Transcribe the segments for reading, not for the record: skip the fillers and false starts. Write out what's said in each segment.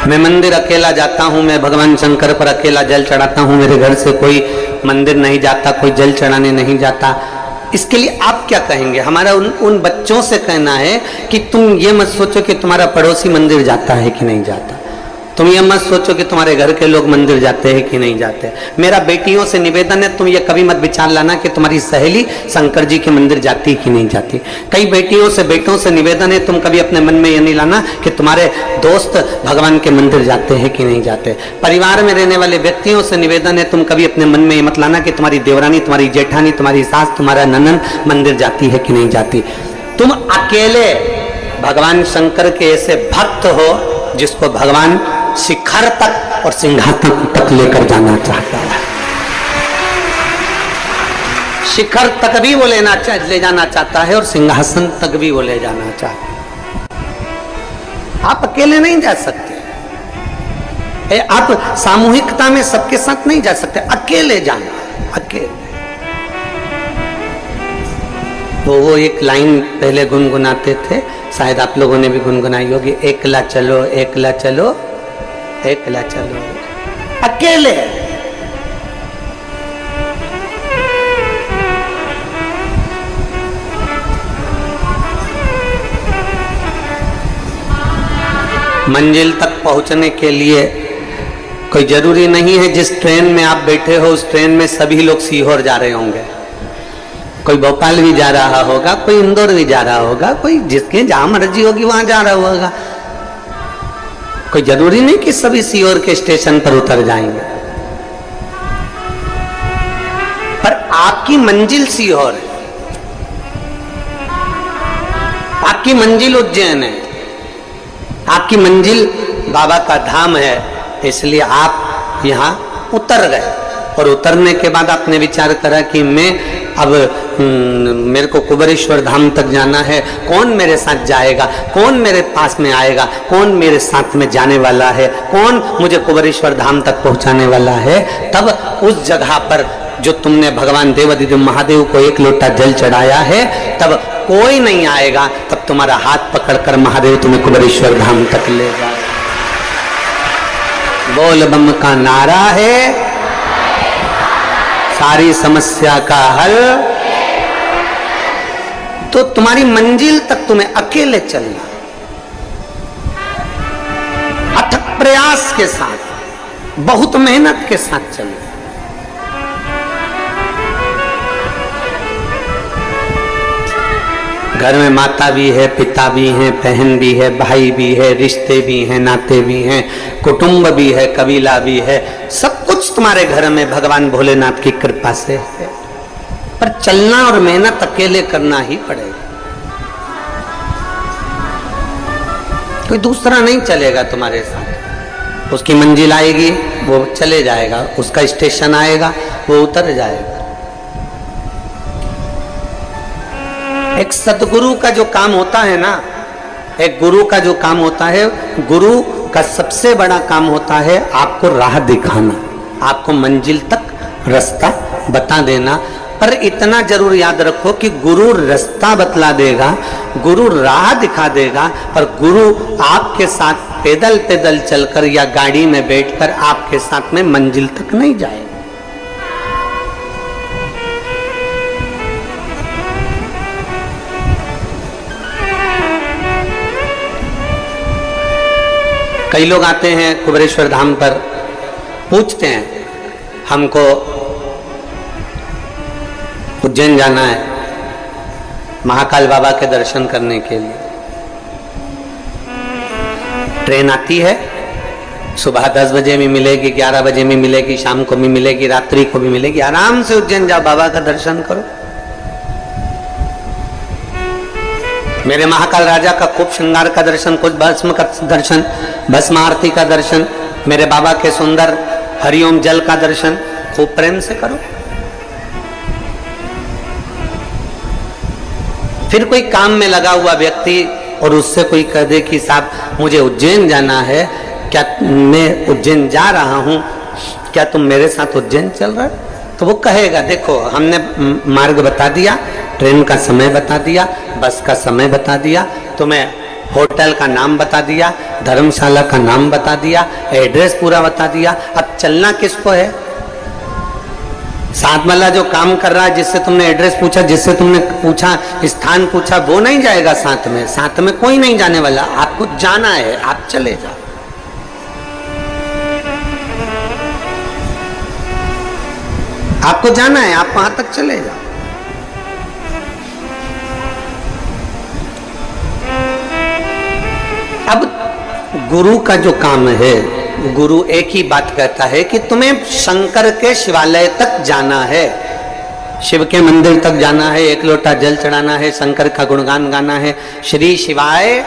मैं मंदिर अकेला जाता हूँ, मैं भगवान शंकर पर अकेला जल चढ़ाता हूँ, मेरे घर से कोई मंदिर नहीं जाता, कोई जल चढ़ाने नहीं जाता। इसके लिए आप क्या कहेंगे? हमारा उन बच्चों से कहना है कि तुम ये मत सोचो कि तुम्हारा पड़ोसी मंदिर जाता है कि नहीं जाता, तुम ये मत सोचो कि तुम्हारे घर के लोग मंदिर जाते हैं कि नहीं जाते। मेरा बेटियों से निवेदन है, तुम ये कभी मत विचार लाना कि तुम्हारी सहेली शंकर जी के मंदिर जाती कि नहीं जाती। कई बेटियों से बेटों से निवेदन है, तुम कभी अपने मन में ये नहीं लाना कि तुम्हारे दोस्त भगवान के मंदिर जाते हैं कि नहीं जाते। परिवार में रहने वाले व्यक्तियों से निवेदन है, तुम कभी अपने मन में ये मत लाना कि तुम्हारी देवरानी, तुम्हारी जेठानी, तुम्हारी सास, तुम्हारा ननन मंदिर जाती है कि नहीं जाती। तुम अकेले भगवान शंकर के ऐसे भक्त हो जिसको भगवान शिखर तक और सिंहासन तक लेकर जाना चाहता है। शिखर तक भी वो ले जाना चाहता है और सिंहासन तक भी वो ले जाना चाहता है। आप अकेले नहीं जा सकते, आप सामूहिकता में सबके साथ नहीं जा सकते, अकेले जाना, अकेले। तो वो एक लाइन पहले गुनगुनाते थे, शायद आप लोगों ने भी गुनगुनाई होगी, एकला चलो एकला चलो एकला चलो, अकेले। मंजिल तक पहुंचने के लिए कोई जरूरी नहीं है जिस ट्रेन में आप बैठे हो उस ट्रेन में सभी लोग सीहोर जा रहे होंगे। कोई भोपाल भी जा रहा होगा, कोई इंदौर भी जा रहा होगा, कोई जिसके जहां मर्जी होगी वहां जा रहा होगा। कोई जरूरी नहीं कि सभी सीहोर के स्टेशन पर उतर जाएंगे, पर आपकी मंजिल सीहोर है, आपकी मंजिल उज्जैन है, आपकी मंजिल बाबा का धाम है। इसलिए आप यहाँ उतर गए और उतरने के बाद आपने विचार करा कि मैं अब मेरे को कुबेरेश्वर धाम तक जाना है, कौन मेरे साथ जाएगा, कौन मेरे पास में आएगा, कौन मेरे साथ में जाने वाला है, कौन मुझे कुबेरेश्वर धाम तक पहुंचाने वाला है। तब उस जगह पर जो तुमने भगवान देवादिदेव महादेव को एक लोटा जल चढ़ाया है, तब कोई नहीं आएगा, तब तुम्हारा हाथ पकड़कर महादेव तुम्हें कुबेरेश्वर धाम तक ले जाए। बोल बम का नारा है, सारी समस्या का हल। तो तुम्हारी मंजिल तक तुम्हें अकेले चलना, अथक प्रयास के साथ, बहुत मेहनत के साथ चलना। घर में माता भी है, पिता भी है, बहन भी है, भाई भी है, रिश्ते भी हैं, नाते भी हैं, कुटुंब भी है, कबीला भी है, सब कुछ तुम्हारे घर में भगवान भोलेनाथ की कृपा से है। पर चलना और मेहनत अकेले करना ही पड़ेगा, कोई दूसरा नहीं चलेगा तुम्हारे साथ। उसकी मंजिल आएगी वो चले जाएगा, उसका स्टेशन आएगा वो उतर जाएगा। एक सतगुरु का जो काम होता है ना, एक गुरु का जो काम होता है, गुरु का सबसे बड़ा काम होता है आपको राह दिखाना, आपको मंजिल तक रास्ता बता देना। पर इतना जरूर याद रखो कि गुरु रास्ता बतला देगा, गुरु राह दिखा देगा, पर गुरु आपके साथ पैदल पैदल चलकर या गाड़ी में बैठकर आपके साथ में मंजिल तक नहीं जाएगा। कई लोग आते हैं कुबेरेश्वर धाम पर, पूछते हैं हमको उज्जैन जाना है महाकाल बाबा के दर्शन करने के लिए। ट्रेन आती है, सुबह 10 बजे भी मिलेगी, 11 बजे भी मिलेगी, शाम को भी मिलेगी, रात्रि को भी मिलेगी। आराम से उज्जैन जाओ, बाबा का दर्शन करो। मेरे महाकाल राजा का खूब श्रृंगार का दर्शन, कुछ भस्म का दर्शन, भस्म आरती का दर्शन, मेरे बाबा के सुंदर हरिओम जल का दर्शन खूब प्रेम से करो। फिर कोई काम में लगा हुआ व्यक्ति और उससे कोई कह दे कि साहब मुझे उज्जैन जाना है, क्या मैं उज्जैन जा रहा हूं, क्या तुम मेरे साथ उज्जैन चल रहे हो? तो वो कहेगा देखो हमने मार्ग बता दिया, ट्रेन का समय बता दिया, बस का समय बता दिया, तुम्हें होटल का नाम बता दिया, धर्मशाला का नाम बता दिया, एड्रेस पूरा बता दिया। अब चलना किसको है? साथ वाला जो काम कर रहा है, जिससे तुमने एड्रेस पूछा, जिससे तुमने पूछा, स्थान पूछा, वो नहीं जाएगा साथ में। साथ में कोई नहीं जाने वाला, आपको जाना है, आप चले जाओ। आपको जाना है, आप वहां तक चले जाओ। अब गुरु का जो काम है, गुरु एक ही बात कहता है कि तुम्हें शंकर के शिवालय तक जाना है, शिव के मंदिर तक जाना है, एक लोटा जल चढ़ाना है, शंकर का गुणगान गाना है, श्री शिवाय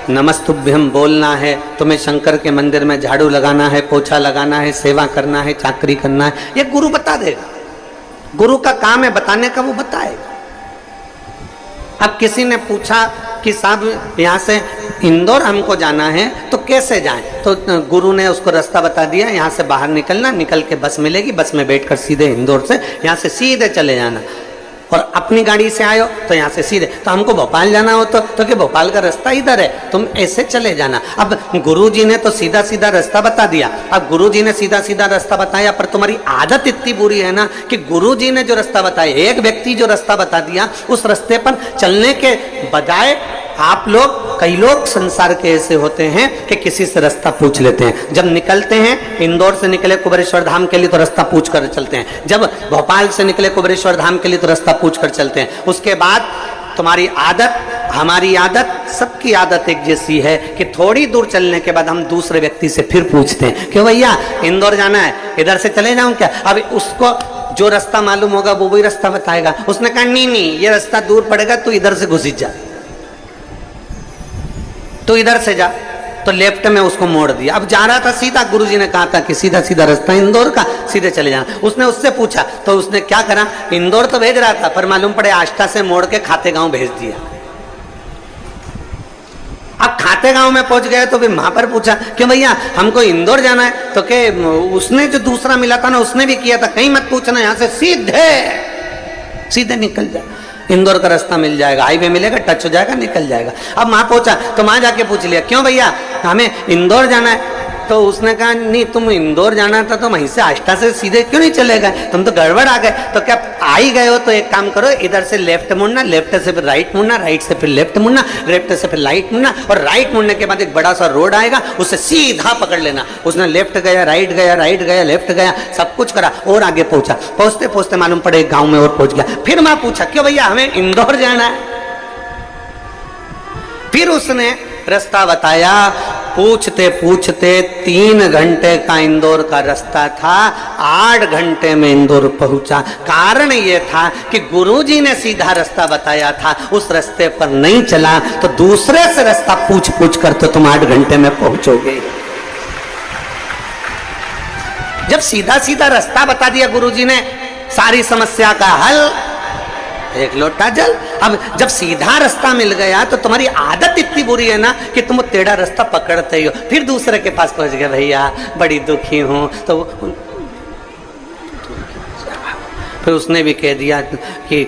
नमस्तुभ्यम बोलना है, तुम्हें शंकर के मंदिर में झाड़ू लगाना है, पोछा लगाना है, सेवा करना है, चाकरी करना है, ये गुरु बता देगा। गुरु का काम है बताने का, वो बताएगा। अब किसी ने पूछा कि साहब यहाँ से इंदौर हमको जाना है तो कैसे जाएं? तो गुरु ने उसको रास्ता बता दिया, यहाँ से बाहर निकलना, निकल के बस मिलेगी, बस में बैठकर सीधे इंदौर से यहाँ से सीधे चले जाना। और अपनी गाड़ी से आयो तो यहाँ से सीधे, तो हमको भोपाल जाना हो तो कि भोपाल का रास्ता इधर है, तुम ऐसे चले जाना। अब गुरुजी ने तो सीधा सीधा रास्ता बता दिया। अब गुरुजी ने सीधा सीधा रास्ता बताया, पर तुम्हारी आदत इतनी बुरी है ना कि गुरुजी ने जो रास्ता बताया, एक व्यक्ति जो रास्ता बता दिया, उस रास्ते पर चलने के बजाय आप लोग, कई लोग संसार के ऐसे होते हैं कि किसी से रास्ता पूछ लेते हैं। जब निकलते हैं, इंदौर से निकले कुबेरेश्वर धाम के लिए तो रास्ता पूछ कर चलते हैं, जब भोपाल से निकले कुबेरेश्वर धाम के लिए तो रास्ता पूछ कर चलते हैं। उसके बाद तुम्हारी आदत, हमारी आदत, सबकी आदत एक जैसी है कि थोड़ी दूर चलने के बाद हम दूसरे व्यक्ति से फिर पूछते हैं कि भैया इंदौर जाना है, इधर से चले जाऊं क्या? अब उसको जो रास्ता मालूम होगा वो वही रास्ता बताएगा। उसने कहा नहीं, ये रास्ता दूर पड़ेगा, तू इधर से घुस जा, तो इधर से जा, तो लेफ्ट में उसको मोड़ दिया। अब जा रहा था सीधा, गुरुजी ने कहा था कि सीधा सीधा रास्ता इंदौर का, सीधे चले जाना। उसने उससे पूछा तो उसने क्या करा, इंदौर तो भेज रहा था पर मालूम पड़े आष्टा से मोड़ के खाते गांव भेज दिया। अब खाते गांव में पहुंच गए तो फिर वहां पर पूछा कि भैया हमको इंदौर जाना है, तो के उसने जो दूसरा मिला था ना उसने भी किया था, कहीं मत पूछना, यहां से सीधे सीधे निकल जा, इंदौर का रास्ता मिल जाएगा, हाईवे मिलेगा, टच हो जाएगा, निकल जाएगा। अब वहां पहुंचा तो वहां जाके पूछ लिया क्यों भैया हमें इंदौर जाना है? तो उसने कहा नहीं, तुम इंदौर जाना था तो वहीं से आष्टा से सीधे क्यों नहीं चले गए, तुम तो गड़बड़ आ गए। तो क्या आ ही गए हो तो एक काम करो, इधर से लेफ्ट मुड़ना, लेफ्ट से फिर राइट मुड़ना, राइट से फिर लेफ्ट मुड़ना, लेफ्ट से फिर राइट मुड़ना, और राइट मुड़ने के बाद एक बड़ा सा रोड आएगा, उससे सीधा पकड़ लेना। उसने लेफ्ट गया, राइट गया, राइट गया, लेफ्ट गया, सब कुछ करा और आगे पहुंचा। पहुंचते पहुंचते मालूम पड़े एक गाँव में और पहुंच गया। फिर मैं पूछा क्यों भैया हमें इंदौर जाना है? फिर उसने रास्ता बताया। पूछते पूछते 3 घंटे का इंदौर का रास्ता था, 8 घंटे में इंदौर पहुंचा। कारण यह था कि गुरुजी ने सीधा रास्ता बताया था, उस रास्ते पर नहीं चला तो दूसरे से रास्ता पूछ पूछ कर तो तुम 8 घंटे में पहुंचोगे। जब सीधा सीधा रास्ता बता दिया गुरुजी ने, सारी समस्या का हल, एक लोटा जल। अब जब सीधा रास्ता मिल गया तो तुम्हारी आदत इतनी बुरी है ना कि तुम टेढ़ा रास्ता पकड़ते हो। फिर दूसरे के पास पहुंच गए, भैया बड़ी दुखी हूं, तो फिर उसने भी कह दिया कि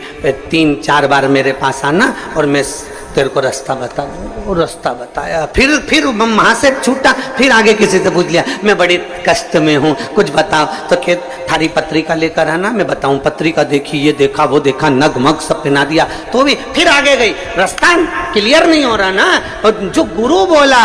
3-4 बार मेरे पास आना और मैं तेरे को रास्ता बता दूं। वो रास्ता बताया। फिर वहां से छूटा, फिर आगे किसी से पूछ लिया मैं बड़ी कष्ट में हूँ, कुछ बताओ। तो क्या थारी पत्रिका लेकर आना, मैं बताऊं। पत्रिका देखी, ये देखा, वो देखा, नगमग सब पिना दिया, तो भी फिर आगे गई। रास्ता क्लियर नहीं हो रहा ना। और जो गुरु बोला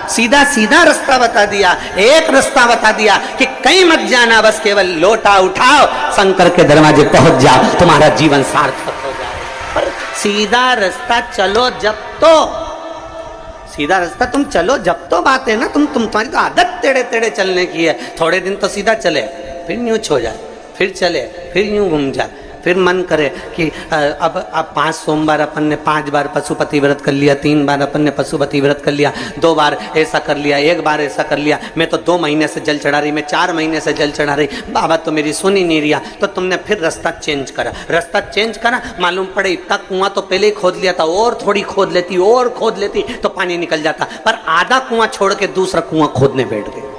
सीधा सीधा रास्ता बता दिया, एक रास्ता बता दिया कि कहीं मत जाना, बस केवल लोटा उठाओ, शंकर के दरवाजे पहुंच जाओ, तुम्हारा जीवन सार्थक हो जाए। पर सीधा रास्ता चलो जब तो, सीधा रास्ता तुम चलो जब तो बात है ना। तुम्हारी तो आदत टेढ़े टेढ़े चलने की है। थोड़े दिन तो सीधा चले, फिर यूं छो जाए, फिर चले, फिर यूं घूम जाए, फिर मन करे कि अब 5 सोमवार अपन ने 5 बार पशुपति व्रत कर लिया, 3 बार अपन ने पशुपति व्रत कर लिया, 2 बार ऐसा कर लिया, 1 बार ऐसा कर लिया। मैं तो 2 महीने से जल चढ़ा रही, मैं 4 महीने से जल चढ़ा रही, बाबा तो मेरी सुन ही नहीं रिया। तो तुमने फिर रास्ता चेंज करा, रास्ता चेंज करा, मालूम पड़े इतना कुआं तो पहले ही खोद लिया था, और थोड़ी खोद लेती और खोद लेती तो पानी निकल जाता, पर आधा कुआं छोड़ के दूसरा कुआं खोदने बैठ गए।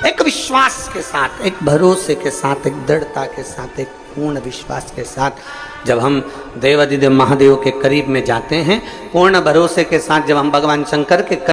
एक विश्वास के साथ, एक भरोसे के साथ, एक दृढ़ता के साथ, एक पूर्ण विश्वास के साथ जब हम देवाधिदेव महादेव के करीब में जाते हैं, पूर्ण भरोसे के साथ जब हम भगवान शंकर के